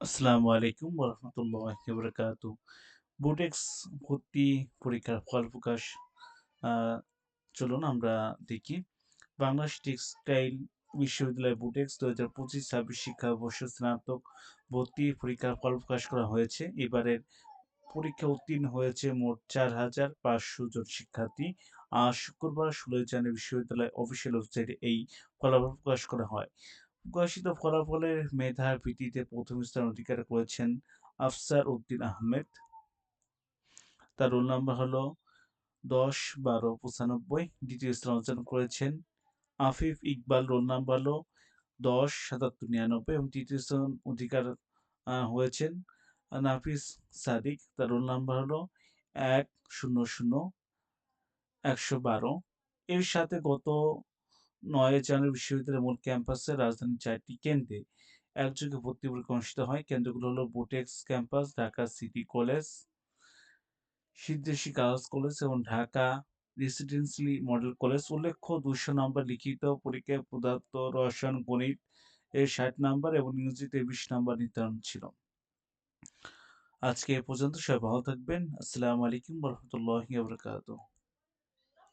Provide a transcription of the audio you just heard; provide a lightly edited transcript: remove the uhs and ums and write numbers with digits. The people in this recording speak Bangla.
আসসালামু আলাইকুম ওয়া রাহমাতুল্লাহি ওয়া বারাকাতুহু। বুটেক্স ভর্তি পরীক্ষার ফল প্রকাশ আ চলুন আমরা দেখি। বাংলাদেশ টেক্সটাইল বিশ্ববিদ্যালয় বুটেক্স ২০২৫-২৬ শিক্ষাবর্ষে স্নাতক ভর্তি পরীক্ষার ফল প্রকাশ করা হয়েছে। এবারের পরীক্ষায় উত্তীর্ণ হয়েছে মোট ৪,৫০০ জন শিক্ষার্থী। আজ শুক্রবার ১৬ জানুয়ারি বিশ্ববিদ্যালয়ের অফিসিয়াল ওয়েবসাইটে এই ফলাফল প্রকাশ করা হয়। প্রকাশিত ফলাফলের মেধার ভিত্তিতে প্রথম স্থান অধিকার করেছেন আফসার উদ্দিন আহমেদ। তার রোল নাম্বার হলো ১০-১২-৯৫। দ্বিতীয় স্থান অর্জন করেছেন আফিফ ইকবাল, রোল নাম্বার হলো ১০-৭৭-৯৯ এবং তৃতীয় স্থান অধিকার হয়েছেন নাফিস সাদিক। তার রোল নাম্বার হলো ১-০০-১১২। এর সাথে গত ৯ জানুয়ারি বিশ্ববিদ্যালয়ের মূল ক্যাম্পাসে রাজধানীর ৪টি কেন্দ্রে একযোগে ভর্তি পরীক্ষা অনুষ্ঠিত হয়। কেন্দ্রগুলো হলো BUTEX campus, Dhaka city college, Siddheswari girls college এবং ঢাকা রেসিডেন্সিয়ালি মডেল কলেজ। উল্লেখ্য ২০০ নম্বর লিখিত পরীক্ষায় পদার্থ, রসায়ন, গণিত এর ৬০ নম্বর এবং ইংরেজিতে ২০ নম্বর নির্ধারণ ছিল। আজকে এ পর্যন্ত। সবাই ভালো থাকবেন। আসসালামু আলাইকুম ওয়া রাহমাতুল্লাহি ওয়া বারাকাতুহু।